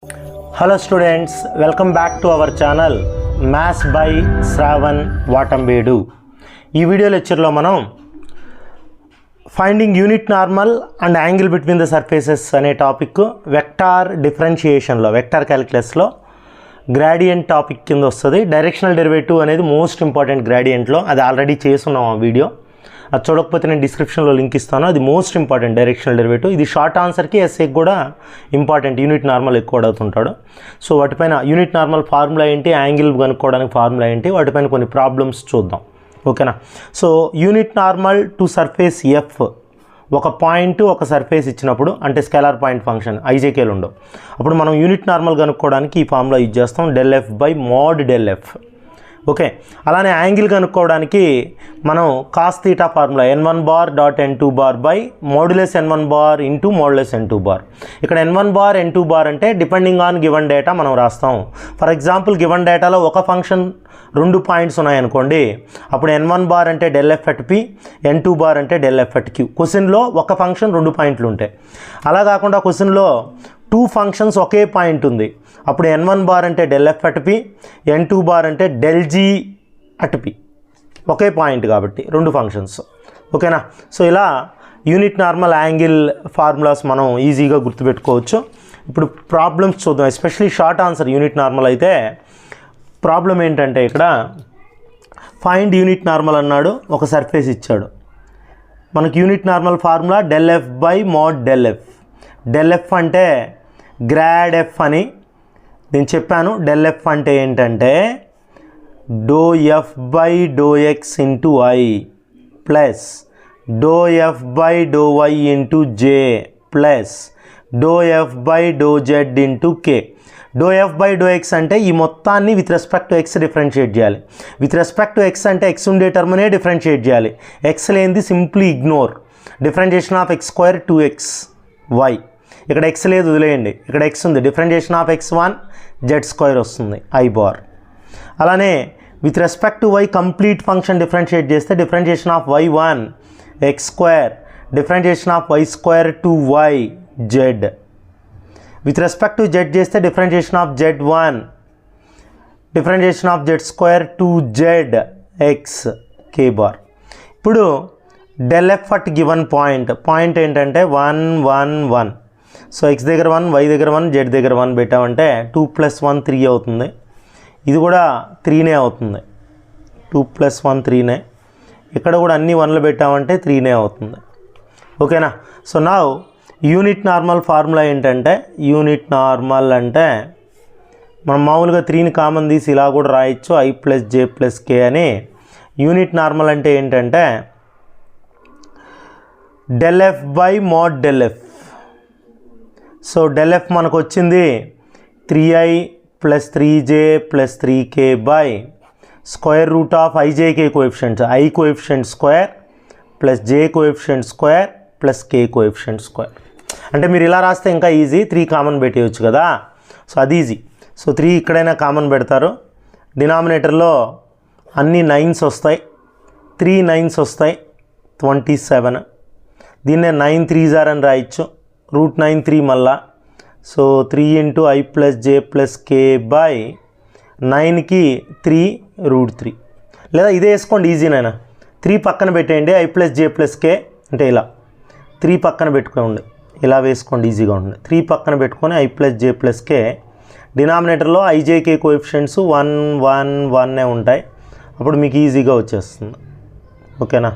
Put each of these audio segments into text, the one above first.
Hello students, welcome back to our channel Maths by Shravan Vatambedu. ఈ video లెక్చర్లో మనం finding unit normal and angle between the surfaces అనే topic vector డిఫరెన్షియేషన్లో vector క్యాలిక్యులస్లో gradient topic కింద వస్తుంది. Directional derivative అనేది మోస్ట్ ఇంపార్టెంట్ గ్రాడియంట్లో, అది ఆల్రెడీ చేసున్నాం ఆ వీడియో. అది చూడకపోతే నేను డిస్క్రిప్షన్లో లింక్ ఇస్తాను. అది మోస్ట్ ఇంపార్టెంట్ డైరెక్షనల్ డెరివేటివ్. ఇది షార్ట్ ఆన్సర్కి ఎస్ఏకి కూడా ఇంపార్టెంట్. యూనిట్ నార్మల్ ఎక్కువ అడుగుతుంటాడు. సో వాటిపైన యూనిట్ నార్మల్ ఫార్ములా ఏంటి, యాంగిల్ కనుక్కోవడానికి ఫార్ములా ఏంటి, వాటిపైన కొన్ని ప్రాబ్లమ్స్ చూద్దాం. ఓకేనా. So unit normal to surface F, ఒక పాయింట్ ఒక సర్ఫేస్ ఇచ్చినప్పుడు, అంటే స్కేలార్ పాయింట్ ఫంక్షన్ ఐజేకేలు ఉండవు, అప్పుడు మనం యూనిట్ నార్మల్ కనుక్కోవడానికి ఈ ఫార్ములా యూజ్ చేస్తాం, del f by mod del f. Okay. అలానే యాంగిల్ కనుక్కోవడానికి మనం cos theta formula n1 bar dot n2 bar by modulus n1 bar into modulus n2 bar. ఇక్కడ n1 బార్ n2 బార్ అంటే depending on given data మనం రాస్తాం. For example given డేటాలో ఒక function 2 points ఉన్నాయనుకోండి, అప్పుడు n1 బార్ అంటే del f at p, n2 bar అంటే del f at q. క్వశ్చన్లో ఒక ఫంక్షన్ 2 పాయింట్లు ఉంటాయి. అలా కాకుండా క్వశ్చన్లో 2 ఫంక్షన్స్ ఒకే పాయింట్ ఉంది, అప్పుడు n1 బార్ అంటే del f at p, n2 bar అంటే del g at p. Okay point కాబట్టి 2 ఫంక్షన్స్. ఓకేనా. సో ఇలా యూనిట్ నార్మల్ యాంగిల్ ఫార్ములాస్ మనం ఈజీగా గుర్తుపెట్టుకోవచ్చు. ఇప్పుడు ప్రాబ్లమ్స్ చూద్దాం. Especially short answer unit normal అయితే ప్రాబ్లం ఏంటంటే, ఇక్కడ ఫైండ్ యూనిట్ నార్మల్ అన్నాడు, ఒక సర్ఫేస్ ఇచ్చాడు. మనకి unit normal formula del f by mod del f. del f అంటే గ్రాడ్ f అని నేను చెప్పాను. del f అంటే ఏంటంటే do F by do X into i plus do F by do why into j plus do F by do Z into K. Do F by do X అంటే ఈ మొత్తాన్ని with respect to x differentiate చేయాలి. With respect to x అంటే x ఉండే టర్మ్నే differentiate చేయాలి. X లేనిది simply ignore. Differentiation of X square 2x Y. ఇక్కడ X లేదు, వదిలేయండి. ఇక్కడ ఎక్స్ ఉంది, differentiation of x1 Z square వస్తుంది ఐ బార్. అలానే with respect to Y complete function differentiate చేస్తే differentiation of y1 X square, differentiation of y square 2y Z. With respect to Z చేస్తే differentiation of z1, differentiation of z square 2z X K bar. ఇప్పుడు del f at given point ఏంటంటే 1 1 1. So x దగ్గర 1, y దగ్గర 1, z దగ్గర 1 పెట్టామంటే 2 + 1 3 అవుతుంది. ఇది కూడా 3నే అవుతుంది. 2 + 1 3నే. ఇక్కడ కూడా అన్ని 1లు పెట్టామంటే 3నే అవుతుంది. ఓకేనా. సో నా యూనిట్ నార్మల్ ఫార్ములా ఏంటంటే, యూనిట్ నార్మల్ అంటే మనం మామూలుగా 3ని కామన్ తీసి ఇలా కూడా రాయొచ్చు, i + j + k అని. యూనిట్ నార్మల్ అంటే ఏంటంటే del f by mod del f. So del f మనకు వచ్చింది 3i + 3j + 3k by square root of ijk coefficients, i coefficient square plus j coefficient square plus k coefficient square. అంటే మీరు ఇలా రాస్తే ఇంకా easy, 3 common పెట్టేయచ్చు కదా. So అది ఈజీ. సో 3 ఇక్కడైనా కామన్ పెడతారు. డినామినేటర్లో అన్ని 9s వస్తాయి, 3 9s వస్తాయి, 27. దీన్నే 9 3s అని రాయొచ్చు, √9 3 మళ్ళా. So 3 × i + j + k by 9కి 3 √3. లేదా ఇదే వేసుకోండి, ఈజీనైనా. 3 పక్కన పెట్టేయండి, i + j + k అంటే ఇలా 3 పక్కన పెట్టుకోండి, ఇలా వేసుకోండి, ఈజీగా ఉంటుంది. 3 పక్కన పెట్టుకొని i + j + k. డినామినేటర్లో ijk coefficients 1 1 1నే ఉంటాయి, అప్పుడు మీకు ఈజీగా వచ్చేస్తుంది. ఓకేనా.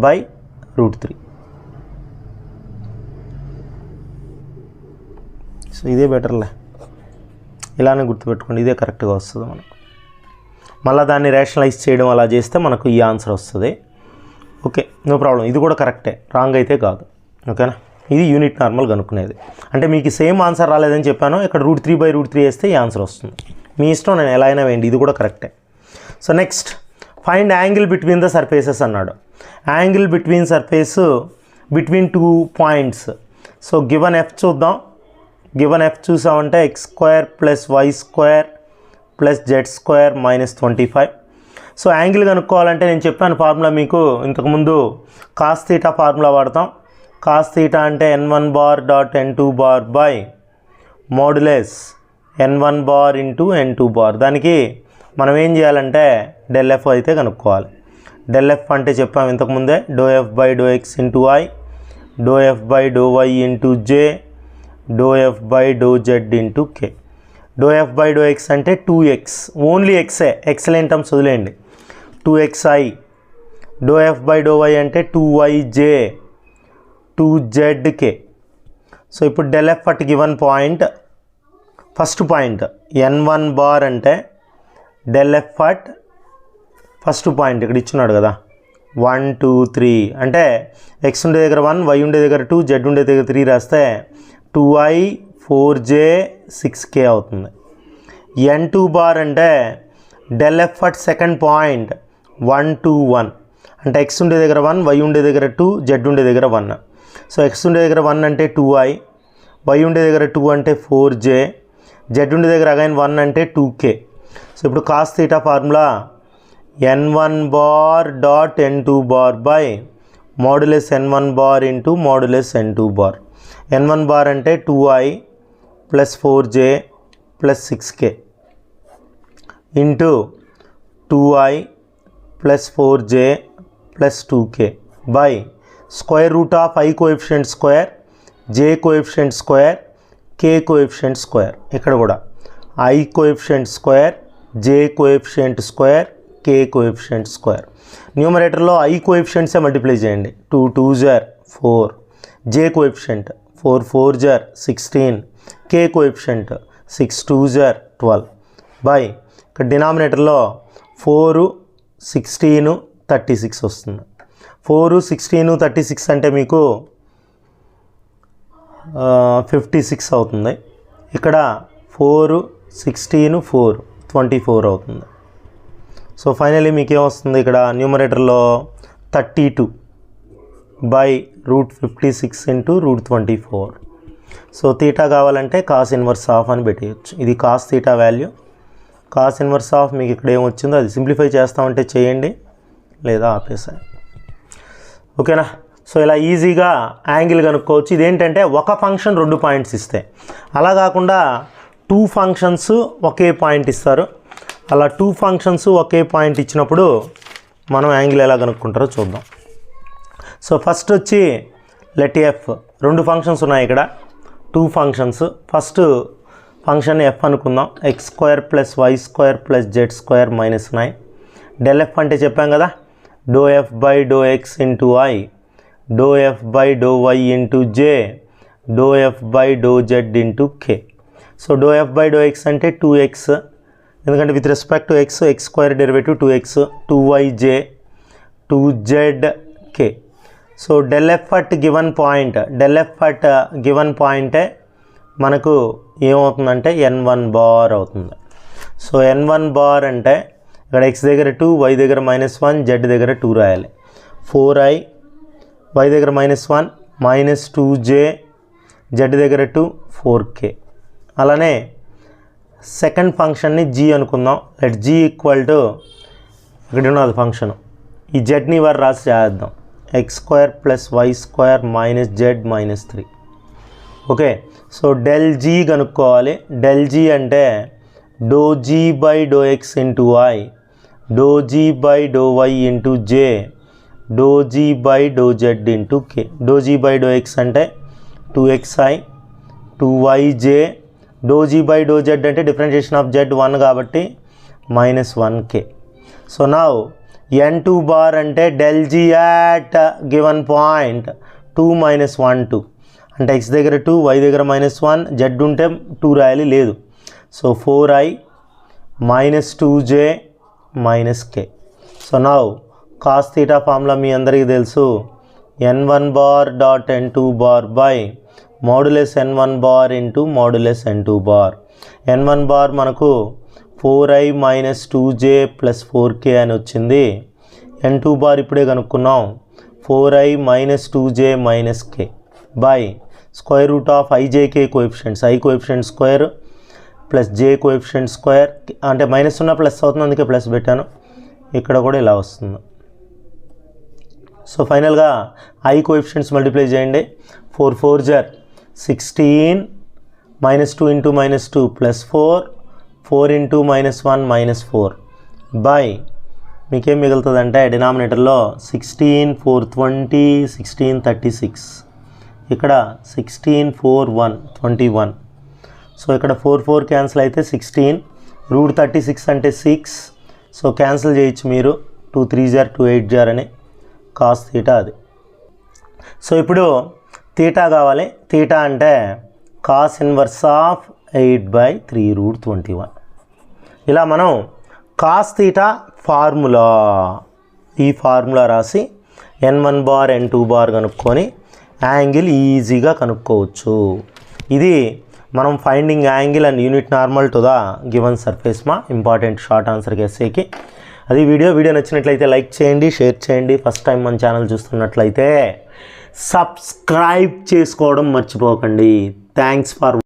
బై √3. సో ఇదే బెటర్లే, ఇలానే గుర్తుపెట్టుకోండి, ఇదే కరెక్ట్గా వస్తుంది మనకు. మళ్ళీ దాన్ని రేషనలైజ్ చేయడం అలా చేస్తే మనకు ఈ ఆన్సర్ వస్తుంది. Okay, no problem. ఇది కూడా కరెక్టే, రాంగ్ అయితే కాదు. ఓకేనా. ఇది యూనిట్ నార్మల్ కనుక్కునేది. అంటే మీకు సేమ్ ఆన్సర్ రాలేదని చెప్పాను, ఇక్కడ √3/√3 వేస్తే ఈ ఆన్సర్ వస్తుంది. మీ ఇష్టం, నేను ఎలా అయినా వేయండి, ఇది కూడా కరెక్టే. So next find angle between the surfaces అన్నాడు. Angle between surface between 2 points. So given F చూద్దాం. గివన్ ఎఫ్ చూసామంటే x² + y² + z² - 25. So angle కనుక్కోవాలంటే నేను చెప్పాను ఫార్ములా మీకు ఇంతకుముందు, కాస్ థీటా ఫార్ములా వాడతాం. కాస్ థీటా అంటే n1 bar dot n2 bar by modulus n1 bar into n2 bar. దానికి మనం ఏం చేయాలంటే డెల్ ఎఫ్ అయితే కనుక్కోవాలి. డెల్ ఎఫ్ అంటే చెప్పాము ఇంతకుముందే, doe F by do X into I, do F by do why into J, do F by do Z into K. Do F by do X అంటే 2x, ఓన్లీ ఎక్సే, excellent terms వదిలేయండి, 2xi. Doe F by do Y అంటే 2yj, 2zk. So ఇప్పుడు del F at given point, first point n1 bar అంటే del F at first point ఇక్కడ ఇచ్చున్నాడు కదా 1 2 3 అంటే ఎక్స్ ఉండే దగ్గర 1, వై ఉండే దగ్గర 2, జెడ్ ఉండే దగ్గర 3 రాస్తే 2i 4j 6k అవుతుంది. n2 బార్ అంటే del F at second point 1 2 1 అంటే ఎక్స్ ఉండే దగ్గర 1, వై ఉండే దగ్గర 2, జెడ్ ఉండే దగ్గర 1. సో ఎక్స్ ఉండే దగ్గర 1 అంటే 2i, వై ఉండే దగ్గర 2 అంటే 4j, జెడ్ ఉండే దగ్గర అగైన్ 1 అంటే 2k. సో ఇప్పుడు cos theta formula n1 bar dot n2 bar by modulus n1 bar into modulus n2 bar. n1 bar అంటే 2i plus 4j plus 6k into 2i plus 4j plus 2k by square root of i coefficient square, j coefficient square, k coefficient square. ఇక్కడ కూడా i coefficient square, j coefficient square, k coefficient square. న్యూమరేటర్లో i కోఎఫిషియంట్సే multiply చేయండి. 2 2s are 4, j coefficient 4 4s are 16, k coefficient 6 2s are 12 by ఇక్కడ డినామినేటర్లో 4 16 36 వస్తుంది. 4 16 36 అంటే మీకు 56 అవుతుంది. ఇక్కడ 4 16 4 24 అవుతుంది. సో ఫైనలీ మీకు ఏమొస్తుంది ఇక్కడ న్యూమరేటర్లో 32 by root 56 into root 24. So theta కావాలంటే కాస్ ఇన్వర్స్ ఆఫ్ అని పెట్టేయచ్చు. ఇది cos theta value. Cos inverse of మీకు ఇక్కడ ఏమొచ్చిందో అది సింప్లిఫై చేస్తామంటే చేయండి, లేదా ఆపేసాయి. ఓకేనా? సో ఇలా ఈజీగా యాంగిల్ కనుక్కోవచ్చు. ఇదేంటంటే ఒక ఫంక్షన్ 2 పాయింట్స్ ఇస్తాయి, అలా కాకుండా 2 ఫంక్షన్స్ ఒకే పాయింట్ ఇస్తారు. అలా 2 ఫంక్షన్స్ ఒకే పాయింట్ ఇచ్చినప్పుడు మనం యాంగిల్ ఎలా కనుక్కుంటారో చూద్దాం. సో ఫస్ట్ వచ్చి లెట్ ఎఫ్, 2 ఫంక్షన్స్ ఉన్నాయి ఇక్కడ, 2 ఫంక్షన్స్. ఫస్ట్ ఫంక్షన్ ఎఫ్ అనుకుందాం, x square plus y square plus z square minus 9. Del f అంటే చెప్పాం కదా, do F by do X into I, do F by do why into J, do F by do Z into k. So do F by do X అంటే 2x, ఎందుకంటే with respect to x, x square derivative 2x, 2yj 2zk. So del F at given point, del F at given పాయింటే మనకు ఏమవుతుందంటే n1 bar అవుతుంది. So n1 bar అంటే ఇక్కడ X దగ్గర 2, why దగ్గర -1, జెడ్ దగ్గర 2 రాయాలి. 4i, వై దగ్గర -1 -2j, జెడ్ దగ్గర 2 4k. అలానే సెకండ్ ఫంక్షన్ని g అనుకుందాం. లెట్ g ఈక్వల్ టు, ఇక్కడ ఉన్నది ఫంక్షన్, ఈ జెడ్ని వారు రాసి చేద్దాం, x square plus y square minus z minus 3. Okay, so del g కనుక్కోవాలి. డెల్ జీ అంటే do g by do X into I, do g by do why into J, do g by do Z into K. Do g by do X అంటే 2xi, 2yj, do g by do z అంటే differentiation of z 1 కాబట్టి -1k. So now n2 bar అంటే del g at given point 2 - 1 2 అంటే X దగ్గర 2, why దగ్గర -1, Z ఉంటే 2 రాయాలి, లేదు. So 4i -2j -k. So now cos theta formula మీ అందరికీ తెలుసు, n1 bar dot n2 bar by modulus n1 bar into modulus n2 bar. n1 bar మనకు 4i -2j ప్లస్ 4k అని వచ్చింది. n2 బార్ ఇప్పుడే కనుక్కున్నాం, 4i -2j -k by square root of ijk coefficients, i coefficient square plus j coefficient square, అంటే minus ఉన్న plus అవుతుంది, అందుకే plus పెట్టాను. ఇక్కడ కూడా ఇలా వస్తుంది. సో ఫైనల్గా i కోఎఫిషియంట్స్ మల్టిప్లై చేయండి, 4 4s are 16 -2 × -2 +4, 4 × -1 -4 బై మీకేం మిగులుతుందంటే డినామినేటర్లో 16 4 20 16 36 ఇక్కడ 16 4 1 21. సో ఇక్కడ 4 4 క్యాన్సిల్ అయితే 16 √36 అంటే 6. సో క్యాన్సిల్ చేయొచ్చు మీరు 2 3 జార్ 2 8 జార్ అని కాస్ తీటా అది. సో ఇప్పుడు తీటా కావాలి. తీటా అంటే కాస్ ఇన్వర్స్ ఆఫ్ 8/3√21. ఇలా మనం కాస్ తీటా ఫార్ములా ఈ ఫార్ములా రాసి n1 బార్ n2 బార్ కనుక్కొని యాంగిల్ ఈజీగా కనుక్కోవచ్చు. ఇది మనం finding angle and unit normal to the given surface మా ఇంపార్టెంట్ షార్ట్ ఆన్సర్కి ఎస్ఏకి. అది వీడియో నచ్చినట్లయితే లైక్ చేయండి, షేర్ చేయండి. ఫస్ట్ టైం మన ఛానల్ చూస్తున్నట్లయితే సబ్స్క్రైబ్ చేసుకోవడం మర్చిపోకండి. Thanks for